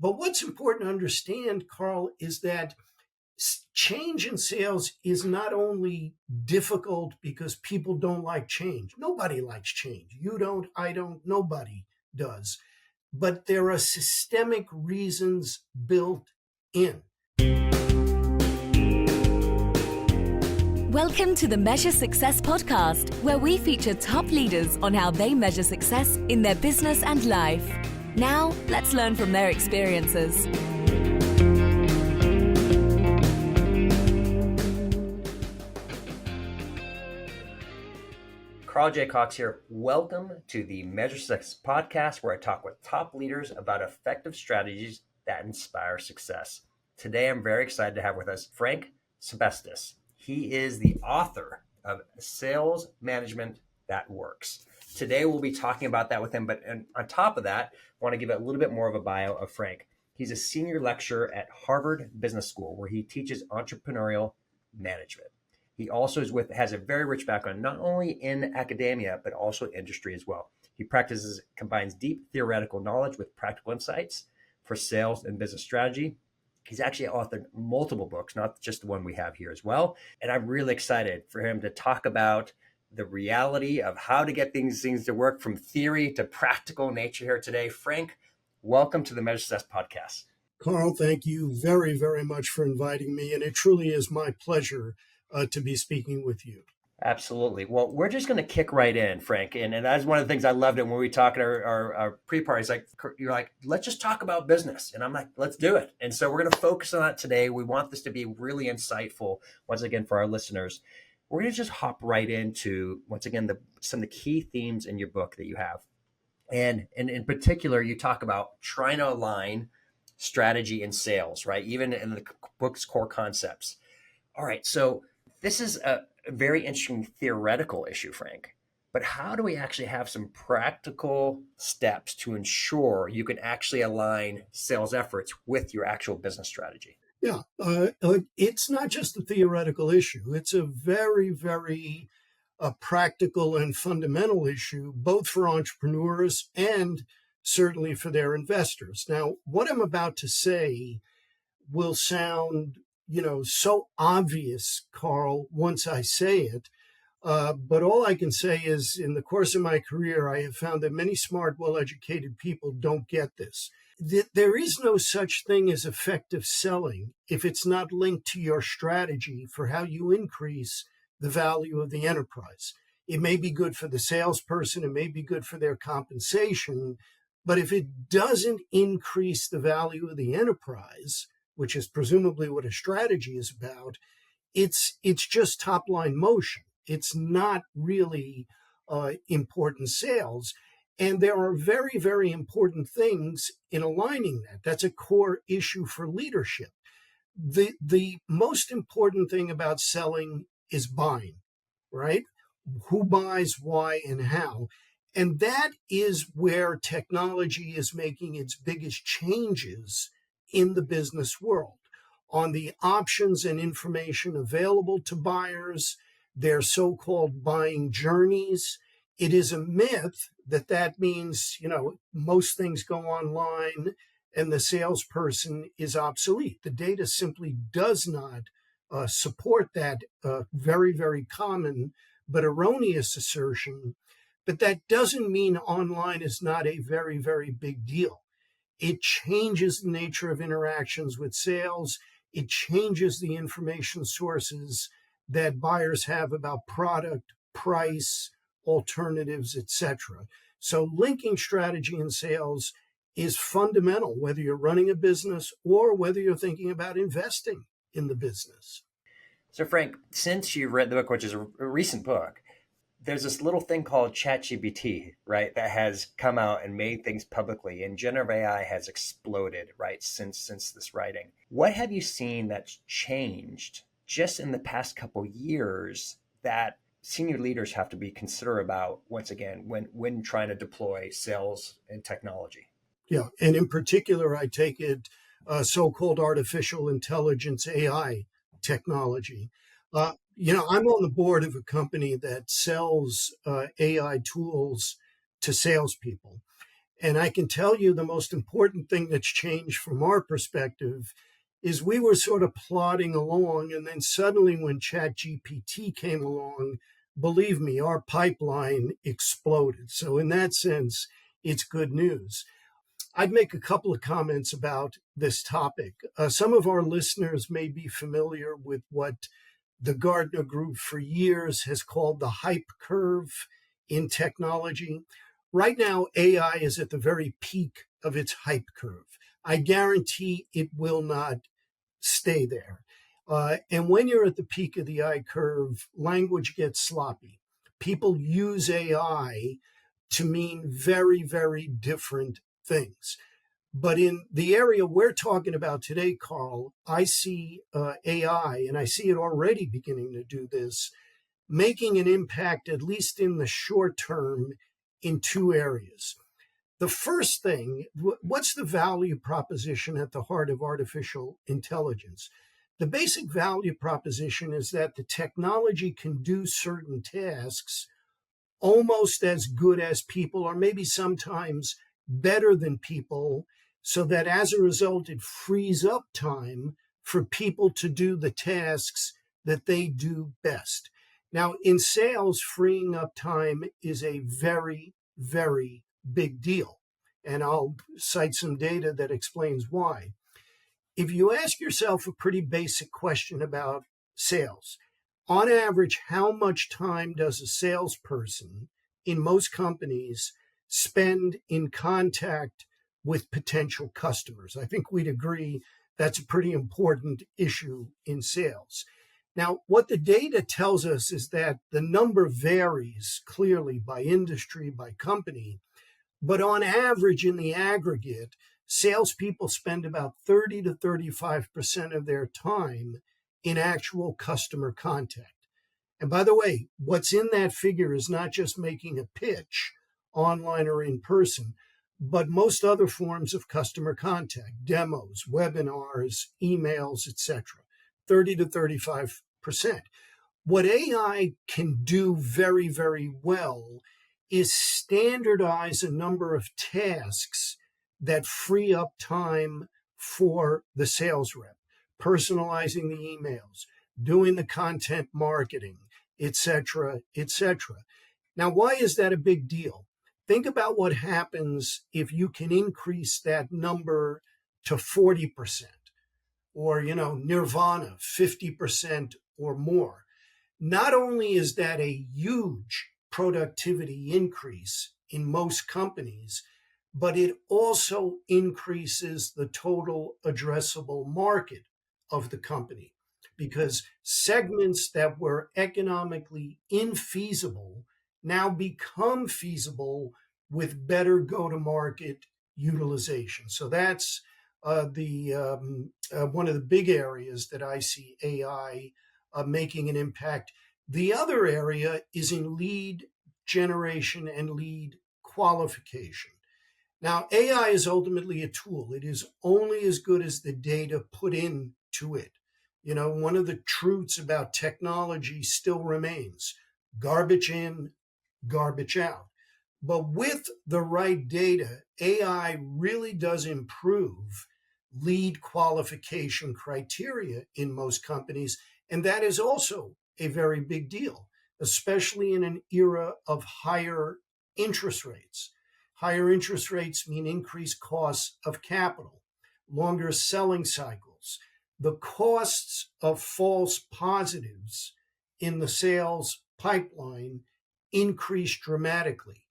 But what's important to understand, Carl, is that change in sales is not only difficult because people don't like change. Nobody likes change. You don't, I don't, nobody does. But there are systemic reasons built in. Welcome to the Measure Success podcast, where we feature top leaders on how they measure success in their business and life. Now, let's learn from their experiences. Carl J. Cox here. Welcome to the Measure Success podcast, where I talk with top leaders about effective strategies that inspire success. Today, I'm very excited to have with us Frank Cespedes. He is the author of Sales Management That Works. Today, we'll be talking about that with him. But on top of that, I want to give a little bit more of a bio of Frank. He's a senior lecturer at Harvard Business School, where he teaches entrepreneurial management. He also has a very rich background, not only in academia, but also industry as well. He combines deep theoretical knowledge with practical insights for sales and business strategy. He's actually authored multiple books, not just the one we have here as well. And I'm really excited for him to talk about the reality of how to get things to work from theory to practical nature here today. Frank, welcome to the Measure Success podcast. Carl, thank you very, very much for inviting me. And it truly is my pleasure to be speaking with you. Absolutely. Well, we're just going to kick right in, Frank. And that's one of the things I loved it when we talked at our pre-parties. Like, you're like, let's just talk about business. And I'm like, let's do it. And so we're going to focus on that today. We want this to be really insightful, once again, for our listeners. We're going to just hop right into, once again, some of the key themes in your book that you have. And in particular, you talk about trying to align strategy and sales, right? Even in the book's core concepts. All right. So this is a very interesting theoretical issue, Frank. But how do we actually have some practical steps to ensure you can actually align sales efforts with your actual business strategy? Yeah, it's not just a theoretical issue. It's a very, very practical and fundamental issue, both for entrepreneurs and certainly for their investors. Now, what I'm about to say will sound so obvious, Carl, once I say it. But all I can say is in the course of my career, I have found that many smart, well-educated people don't get this. There is no such thing as effective selling if it's not linked to your strategy for how you increase the value of the enterprise. It may be good for the salesperson, it may be good for their compensation, but if it doesn't increase the value of the enterprise, which is presumably what a strategy is about, it's just top-line motion. It's not really important sales. And there are very, very important things in aligning that. That's a core issue for leadership. The most important thing about selling is buying, right? Who buys, why, and how. And that is where technology is making its biggest changes in the business world, on the options and information available to buyers, their so-called buying journeys. It is a myth that means, most things go online and the salesperson is obsolete. The data simply does not support that very, very common but erroneous assertion. But that doesn't mean online is not a very, very big deal. It changes the nature of interactions with sales. It changes the information sources that buyers have about product, price, alternatives, etc. So linking strategy and sales is fundamental, whether you're running a business or whether you're thinking about investing in the business. So Frank, since you read the book, which is a recent book, there's this little thing called ChatGPT, right, that has come out and made things publicly, and generative AI has exploded, right, since this writing. What have you seen that's changed just in the past couple years that senior leaders have to be considerate about, once again, when trying to deploy sales and technology? Yeah, and in particular, I take it so-called artificial intelligence, AI technology. I'm on the board of a company that sells AI tools to salespeople. And I can tell you the most important thing that's changed from our perspective is we were sort of plodding along, and then suddenly when ChatGPT came along, believe me, our pipeline exploded. So in that sense, it's good news. I'd make a couple of comments about this topic. Some of our listeners may be familiar with what the Gartner Group for years has called the hype curve in technology. Right now, AI is at the very peak of its hype curve. I guarantee it will not stay there. And when you're at the peak of the I curve, language gets sloppy. People use AI to mean very, very different things. But in the area we're talking about today, Carl, I see AI, and I see it already beginning to do this, making an impact, at least in the short term, in two areas. The first thing, what's the value proposition at the heart of artificial intelligence? The basic value proposition is that the technology can do certain tasks almost as good as people, or maybe sometimes better than people, so that as a result, it frees up time for people to do the tasks that they do best. Now, in sales, freeing up time is a very, very big deal. And I'll cite some data that explains why. If you ask yourself a pretty basic question about sales, on average, how much time does a salesperson in most companies spend in contact with potential customers? I think we'd agree that's a pretty important issue in sales. Now, what the data tells us is that the number varies clearly by industry, by company, but on average, in the aggregate, salespeople spend about 30 to 35% of their time in actual customer contact. And by the way, what's in that figure is not just making a pitch online or in person, but most other forms of customer contact, demos, webinars, emails, etc. 30 to 35%. What AI can do very, very well is standardize a number of tasks that free up time for the sales rep, personalizing the emails, doing the content marketing, etc., etc. Now, why is that a big deal? Think about what happens if you can increase that number to 40% or, nirvana, 50% or more. Not only is that a huge productivity increase in most companies, but it also increases the total addressable market of the company, because segments that were economically infeasible now become feasible with better go-to-market utilization. So that's the one of the big areas that I see AI making an impact. The other area is in lead generation and lead qualification. Now, AI is ultimately a tool. It is only as good as the data put into it. One of the truths about technology still remains: garbage in, garbage out. But with the right data, AI really does improve lead qualification criteria in most companies. And that is also a very big deal, especially in an era of higher interest rates. Higher interest rates mean increased costs of capital, longer selling cycles. The costs of false positives in the sales pipeline increase dramatically.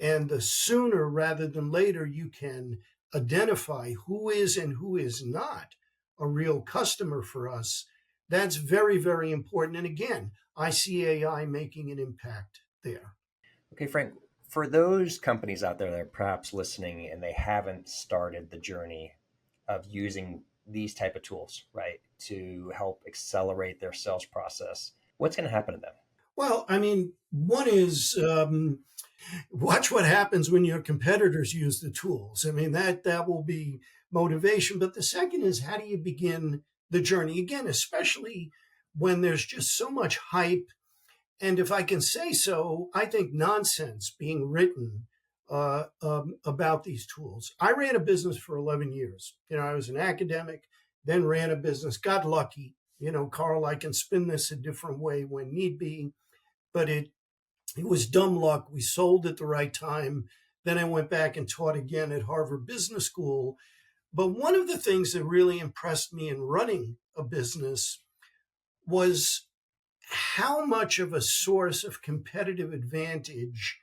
And the sooner rather than later you can identify who is and who is not a real customer for us, that's very, very important. And again, I see AI making an impact there. Okay, Frank, for those companies out there that are perhaps listening and they haven't started the journey of using these type of tools, right, to help accelerate their sales process, what's going to happen to them? Well, one is watch what happens when your competitors use the tools. That will be motivation. But the second is, how do you begin the journey? Again, especially when there's just so much hype. And if I can say so, I think nonsense being written about these tools. I ran a business for 11 years. I was an academic, then ran a business, got lucky. Carl, I can spin this a different way when need be, but it was dumb luck. We sold at the right time. Then I went back and taught again at Harvard Business School. But one of the things that really impressed me in running a business was how much of a source of competitive advantage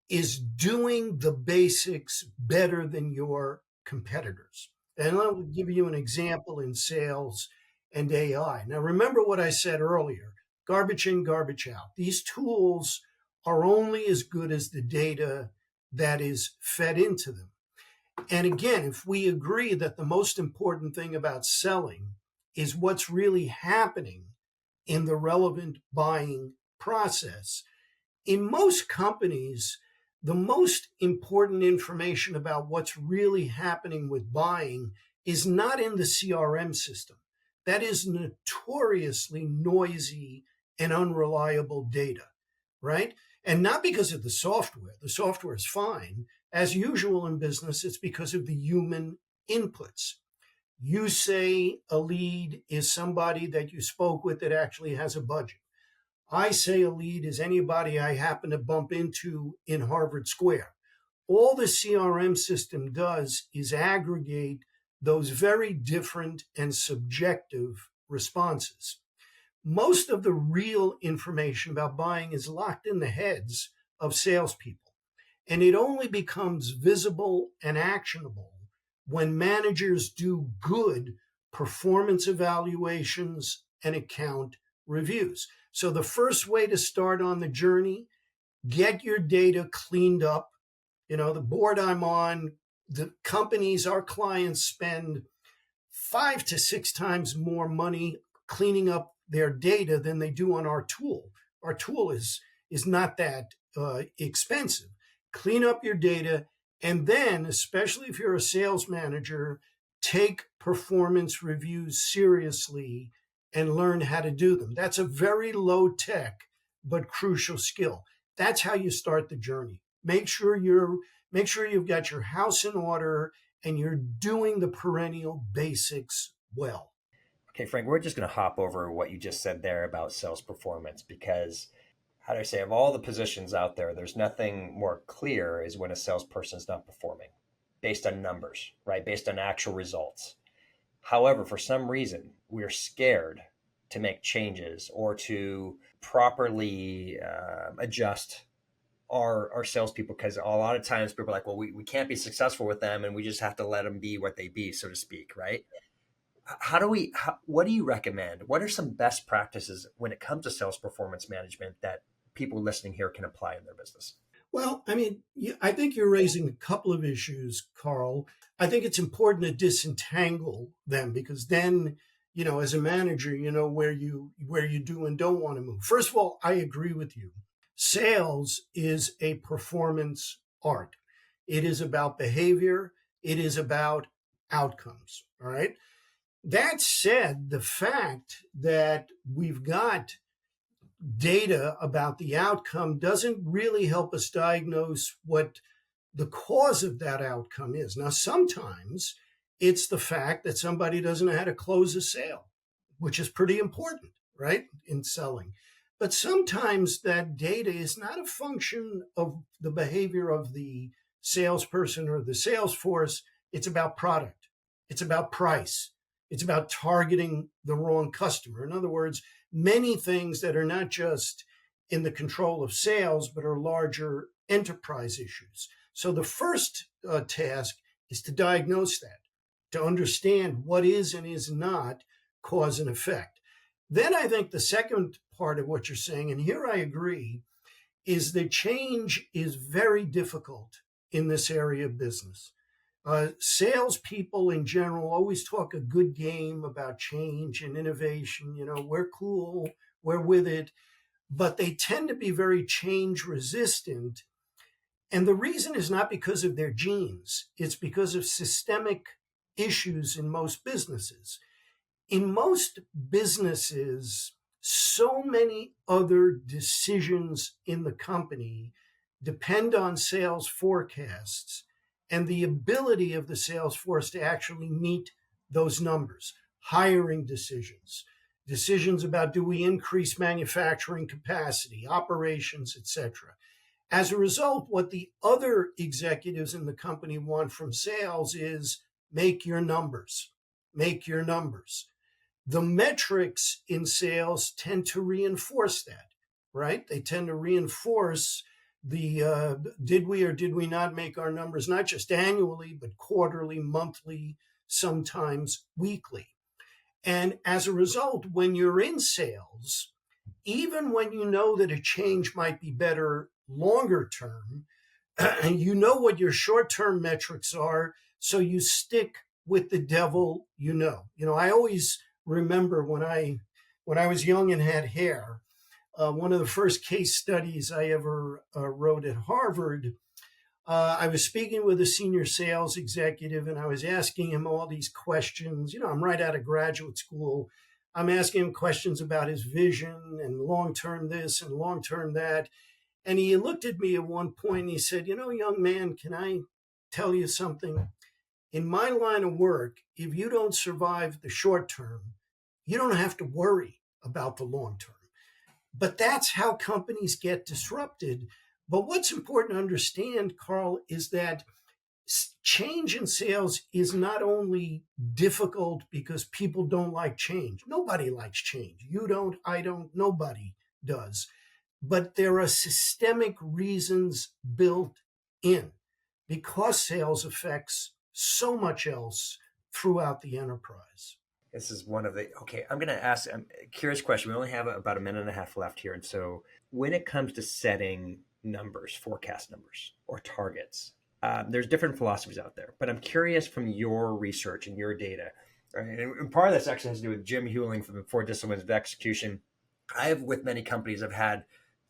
is doing the basics better than your competitors. And I'll give you an example in sales and AI. Now, remember what I said earlier, garbage in, garbage out. These tools are only as good as the data that is fed into them. And again, if we agree that the most important thing about selling is what's really happening in the relevant buying process, in most companies, the most important information about what's really happening with buying is not in the CRM system. That is notoriously noisy and unreliable data, right? And not because of the software. The software is fine. As usual in business, it's because of the human inputs. You say a lead is somebody that you spoke with that actually has a budget. I say a lead is anybody I happen to bump into in Harvard Square. All the CRM system does is aggregate those very different and subjective responses. Most of the real information about buying is locked in the heads of salespeople, and it only becomes visible and actionable when managers do good performance evaluations and account reviews. So the first way to start on the journey, get your data cleaned up. The board I'm on, the companies, our clients spend 5 to 6 times more money cleaning up their data than they do on our tool. Our tool is not that expensive. Clean up your data, and then, especially if you're a sales manager, take performance reviews seriously and learn how to do them. That's a very low tech but crucial skill. That's how you start the journey. Make sure you've got your house in order and you're doing the perennial basics well. Okay, Frank, we're just going to hop over what you just said there about sales performance because, how do I say, of all the positions out there, there's nothing more clear is when a salesperson is not performing based on numbers, right? Based on actual results. However, for some reason, we're scared to make changes or to properly adjust our salespeople because a lot of times people are like, well, we can't be successful with them and we just have to let them be what they be, so to speak, right? What do you recommend? What are some best practices when it comes to sales performance management that people listening here can apply in their business? Well, I think you're raising a couple of issues, Carl. I think it's important to disentangle them because then, as a manager, you know where you do and don't want to move. First of all, I agree with you. Sales is a performance art. It is about behavior. It is about outcomes. All right. That said, the fact that we've got data about the outcome doesn't really help us diagnose what the cause of that outcome is. Now, sometimes it's the fact that somebody doesn't know how to close a sale, which is pretty important, right, in selling. But sometimes that data is not a function of the behavior of the salesperson or the sales force. It's about product. It's about price. It's about targeting the wrong customer. In other words, many things that are not just in the control of sales, but are larger enterprise issues. So the first task is to diagnose that, to understand what is and is not cause and effect. Then I think the second part of what you're saying, and here I agree, is that change is very difficult in this area of business. Salespeople in general always talk a good game about change and innovation. We're cool, we're with it, but they tend to be very change resistant. And the reason is not because of their genes, it's because of systemic issues in most businesses. In most businesses, so many other decisions in the company depend on sales forecasts and the ability of the sales force to actually meet those numbers. Hiring decisions, decisions about do we increase manufacturing capacity, operations, etc. As a result, what the other executives in the company want from sales is make your numbers, make your numbers. The metrics in sales tend to reinforce that, right? They tend to reinforce the did we or did we not make our numbers, not just annually, but quarterly, monthly, sometimes weekly. And as a result, when you're in sales, even when you know that a change might be better longer term, you know what your short-term metrics are, so you stick with the devil you know. I always remember when I was young and had hair, one of the first case studies I ever wrote at Harvard, I was speaking with a senior sales executive and I was asking him all these questions. I'm right out of graduate school. I'm asking him questions about his vision and long-term this and long-term that. And he looked at me at one point and he said, young man, can I tell you something? In my line of work, if you don't survive the short term, you don't have to worry about the long term. But that's how companies get disrupted. But what's important to understand, Carl, is that change in sales is not only difficult because people don't like change. Nobody likes change. You don't, I don't, nobody does. But there are systemic reasons built in because sales affects so much else throughout the enterprise. This is one of the, okay, I'm going to ask a curious question. We only have about a minute and a half left here. And so when it comes to setting numbers, forecast numbers or targets, there's different philosophies out there, but I'm curious from your research and your data, right? And part of this actually has to do with Jim Hewling from the 4 Disciplines of Execution. I have, with many companies, I've had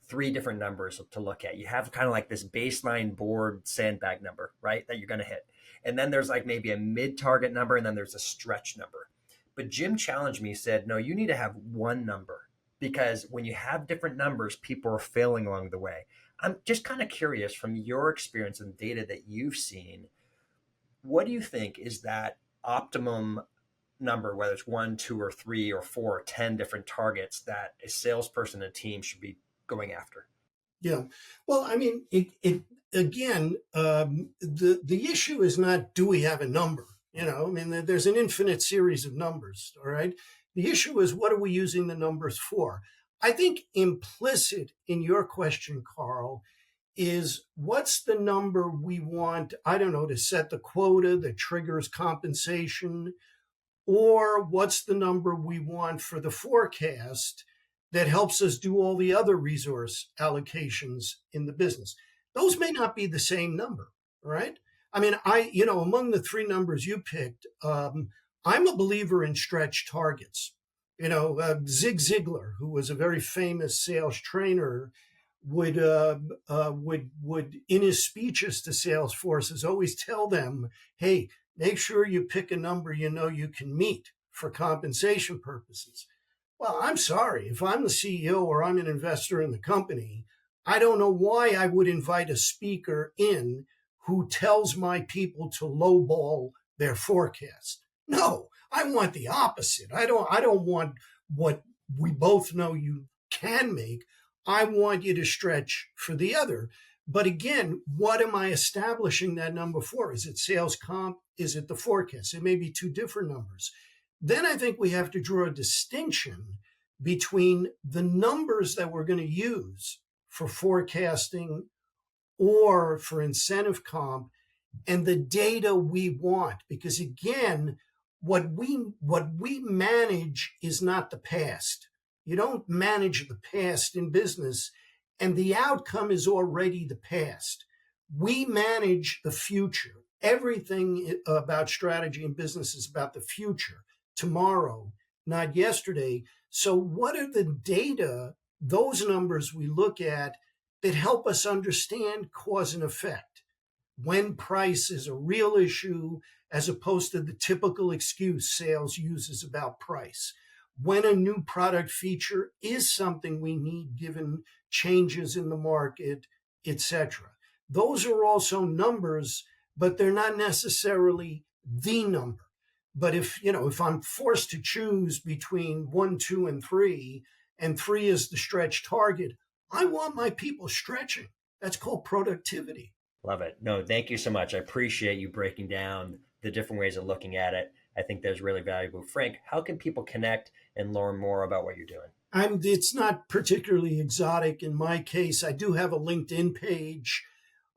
3 different numbers to look at. You have kind of like this baseline board sandbag number, right, that you're going to hit. And then there's like maybe a mid-target number, and then there's a stretch number. But Jim challenged me, said, no, you need to have one number, because when you have different numbers, people are failing along the way. I'm just kind of curious from your experience and data that you've seen, what do you think is that optimum number, whether it's 1, 2, or 3, or 4, or 10 different targets that a salesperson and a team should be going after? Yeah. Well, I mean, again, the issue is not, do we have a number? There's an infinite series of numbers. All right. The issue is, what are we using the numbers for? I think implicit in your question, Carl, is what's the number we want, I don't know, to set the quota that triggers compensation, or what's the number we want for the forecast that helps us do all the other resource allocations in the business. Those may not be the same number, right? I mean, among the 3 numbers you picked, I'm a believer in stretch targets. Zig Ziglar, who was a very famous sales trainer, would in his speeches to sales forces always tell them, hey, make sure you pick a number you can meet for compensation purposes. Well, I'm sorry. If I'm the CEO or I'm an investor in the company, I don't know why I would invite a speaker in who tells my people to lowball their forecast. No, I want the opposite. I don't want what we both know you can make. I want you to stretch for the other. But again, what am I establishing that number for? Is it sales comp? Is it the forecast? It may be 2 different numbers. Then I think we have to draw a distinction between the numbers that we're going to use for forecasting or for incentive comp and the data we want. Because again, what we manage is not the past. You don't manage the past in business, and the outcome is already the past. We manage the future. Everything about strategy and business is about the future, tomorrow, not yesterday. So what are the data, those numbers we look at, that help us understand cause and effect? When price is a real issue as opposed to the typical excuse sales uses about price. When a new product feature is something we need given changes in the market, etc. Those are also numbers, but they're not necessarily the number. But if I'm forced to choose between 1, 2, and 3, and 3 is the stretch target, I want my people stretching. That's called productivity. Love it. No, thank you so much. I appreciate you breaking down the different ways of looking at it. I think that's really valuable. Frank, how can people connect and learn more about what you're doing? It's not particularly exotic in my case. I do have a LinkedIn page.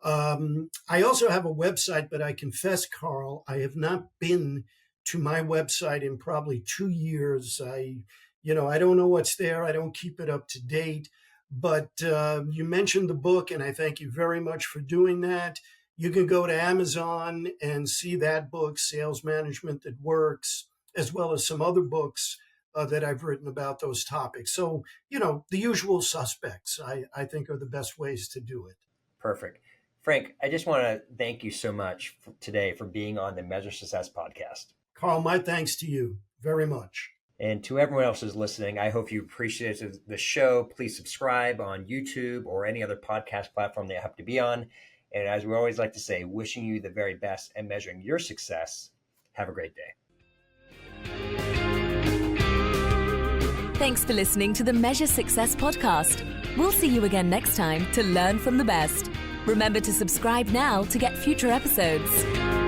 I also have a website, but I confess, Carl, I have not been to my website in probably 2 years. I don't know what's there. I don't keep it up to date. But you mentioned the book, and I thank you very much for doing that. You can go to Amazon and see that book, Sales Management That Works, as well as some other books that I've written about those topics. So, the usual suspects, I think, are the best ways to do it. Perfect. Frank, I just want to thank you so much today for being on the Measure Success podcast. Carl, my thanks to you very much. And to everyone else who's listening, I hope you appreciated the show. Please subscribe on YouTube or any other podcast platform that you happen to be on. And as we always like to say, wishing you the very best and measuring your success. Have a great day. Thanks for listening to the Measure Success podcast. We'll see you again next time to learn from the best. Remember to subscribe now to get future episodes.